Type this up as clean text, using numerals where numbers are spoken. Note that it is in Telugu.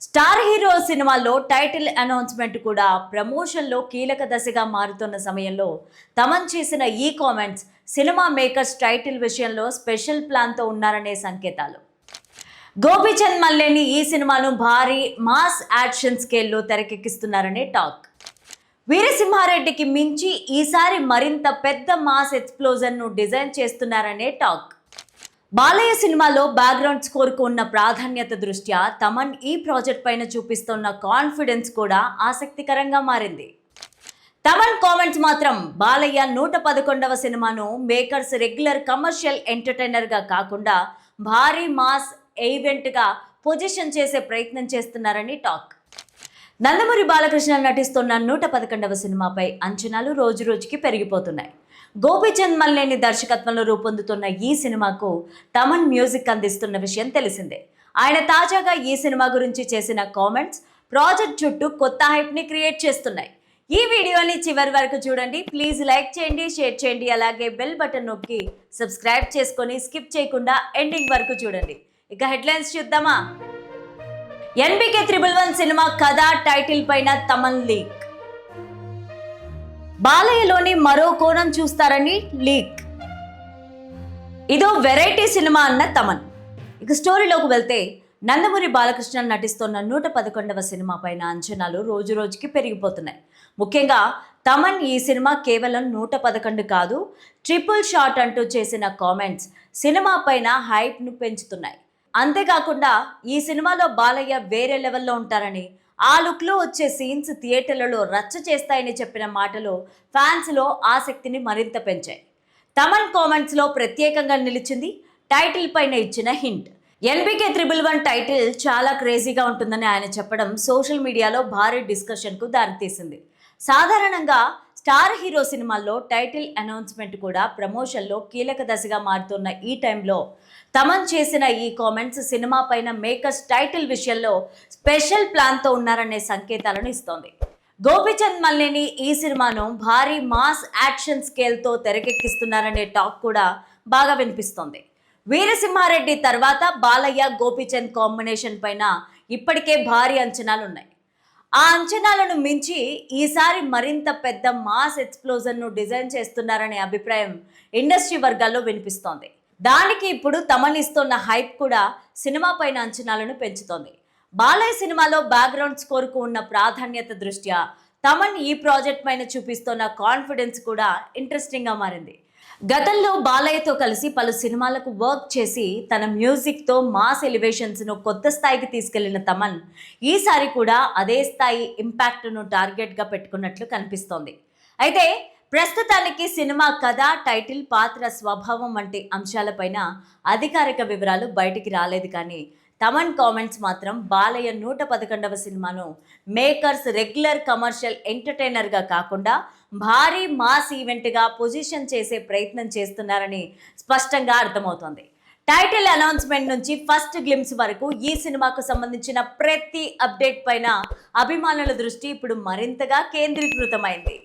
స్టార్ హీరో సినిమాలో టైటిల్ అనౌన్స్మెంట్ కూడా ప్రమోషన్లో కీలక దశగా మారుతున్న సమయంలో తమన్ చేసిన ఈ కామెంట్స్ సినిమా మేకర్స్ టైటిల్ విషయంలో స్పెషల్ ప్లాన్తో ఉన్నారనే సంకేతాలు. గోపీచంద్ మల్లేని ఈ సినిమాను భారీ మాస్ యాక్షన్ స్కేల్లో తెరకెక్కిస్తున్నారనే టాక్. వీరసింహారెడ్డికి మించి ఈసారి మరింత పెద్ద మాస్ ఎక్స్ప్లోజన్ను డిజైన్ చేస్తున్నారనే టాక్. బాలయ్య సినిమాలో బ్యాక్గ్రౌండ్ స్కోర్కు ఉన్న ప్రాధాన్యత దృష్ట్యా తమన్ ఈ ప్రాజెక్ట్ పైన చూపిస్తున్న కాన్ఫిడెన్స్ కూడా ఆసక్తికరంగా మారింది. తమన్ కామెంట్స్ మాత్రం బాలయ్య 111వ సినిమాను మేకర్స్ రెగ్యులర్ కమర్షియల్ ఎంటర్టైనర్గా కాకుండా భారీ మాస్ ఈవెంట్గా పొజిషన్ చేసే ప్రయత్నం చేస్తున్నారని టాక్. నందమూరి బాలకృష్ణ నటిస్తున్న 111వ సినిమాపై అంచనాలు రోజురోజుకి పెరిగిపోతున్నాయి. గోపీచంద్ మల్లేని దర్శకత్వంలో రూపొందుతున్న ఈ సినిమాకు తమన్ మ్యూజిక్ అందిస్తున్న విషయం తెలిసిందే. ఆయన తాజాగా ఈ సినిమా గురించి చేసిన కామెంట్స్ ప్రాజెక్ట్ చుట్టూ కొత్త హైప్ని క్రియేట్ చేస్తున్నాయి. ఈ వీడియోని చివరి వరకు చూడండి. ప్లీజ్ లైక్ చేయండి, షేర్ చేయండి, అలాగే బెల్ బటన్ నొక్కి సబ్స్క్రైబ్ చేసుకొని స్కిప్ చేయకుండా ఎండింగ్ వరకు చూడండి. ఇక హెడ్లైన్స్ చూద్దామా. ఎన్బికే 111 సినిమా కథ టైటిల్ పైన తమన్ లీక్. బాలయ్యలోని మరో కోణం చూస్తారని లీక్. ఇదో వెరైటీ సినిమా అన్న తమన్. ఇక స్టోరీలోకి వెళ్తే నందమూరి బాలకృష్ణ నటిస్తున్న 111వ సినిమా పైన అంచనాలు రోజు రోజుకి పెరిగిపోతున్నాయి. ముఖ్యంగా తమన్ ఈ సినిమా కేవలం 111 కాదు, ట్రిపుల్ షాట్ అంటూ చేసిన కామెంట్స్ సినిమా పైన హైప్ను పెంచుతున్నాయి. అంతేకాకుండా ఈ సినిమాలో బాలయ్య వేరే లెవెల్లో ఉంటారని, ఆ లుక్లో వచ్చే సీన్స్ థియేటర్లలో రచ్చ చేస్తాయని చెప్పిన మాటలు ఫ్యాన్స్లో ఆసక్తిని మరింత పెంచాయి. తమన్ కామెంట్స్లో ప్రత్యేకంగా నిలిచింది టైటిల్ పైన ఇచ్చిన హింట్. ఎన్బికే 111 టైటిల్ చాలా క్రేజీగా ఉంటుందని ఆయన చెప్పడం సోషల్ మీడియాలో భారీ డిస్కషన్కు దారితీసింది. సాధారణంగా స్టార్ హీరో సినిమాల్లో టైటిల్ అనౌన్స్మెంట్ కూడా ప్రమోషన్లో కీలక దశగా మారుతున్న ఈ టైంలో తమన్ చేసిన ఈ కామెంట్స్ సినిమా పైన మేకర్స్ టైటిల్ విషయంలో స్పెషల్ ప్లాన్తో ఉన్నారనే సంకేతాలను ఇస్తోంది. గోపీచంద్ మల్లేని ఈ సినిమాను భారీ మాస్ యాక్షన్ స్కేల్తో తెరకెక్కిస్తున్నారనే టాక్ కూడా బాగా వినిపిస్తోంది. వీరసింహారెడ్డి తర్వాత బాలయ్య గోపీచంద్ కాంబినేషన్ పైన ఇప్పటికే భారీ అంచనాలున్నాయి. ఆ అంచనాలను మించి ఈసారి మరింత పెద్ద మాస్ ఎక్స్ప్లోజన్ను డిజైన్ చేస్తున్నారనే అభిప్రాయం ఇండస్ట్రీ వర్గాల్లో వినిపిస్తోంది. దానికి ఇప్పుడు తమన్ ఇస్తున్న హైప్ కూడా సినిమా పైన అంచనాలను పెంచుతోంది. బాలయ్య సినిమాలో బ్యాక్గ్రౌండ్ స్కోర్కు ఉన్న ప్రాధాన్యత దృష్ట్యా తమన్ ఈ ప్రాజెక్ట్ పైన చూపిస్తున్న కాన్ఫిడెన్స్ కూడా ఇంట్రెస్టింగ్గా మారింది. గతంలో బాలయ్యతో కలిసి పలు సినిమాలకు వర్క్ చేసి తన మ్యూజిక్తో మాస్ ఎలివేషన్స్ను కొత్త స్థాయికి తీసుకెళ్లిన తమన్ ఈసారి కూడా అదే స్థాయి ఇంపాక్ట్ను టార్గెట్గా పెట్టుకున్నట్లు కనిపిస్తోంది. అయితే ప్రస్తుతానికి సినిమా కథ, టైటిల్, పాత్ర స్వభావం వంటి అంశాలపైన అధికారిక వివరాలు బయటికి రాలేదు. కానీ తమన్ కామెంట్స్ మాత్రం బాలయ్య 111వ సినిమాను మేకర్స్ రెగ్యులర్ కమర్షియల్ ఎంటర్టైనర్గా కాకుండా భారీ మాస్ ఈవెంట్గా పొజిషన్ చేసే ప్రయత్నం చేస్తున్నారని స్పష్టంగా అర్థమవుతోంది. టైటిల్ అనౌన్స్మెంట్ నుంచి ఫస్ట్ గ్లిమ్స్ వరకు ఈ సినిమాకు సంబంధించిన ప్రతి అప్డేట్ పైన అభిమానుల దృష్టి ఇప్పుడు మరింతగా కేంద్రీకృతమైంది.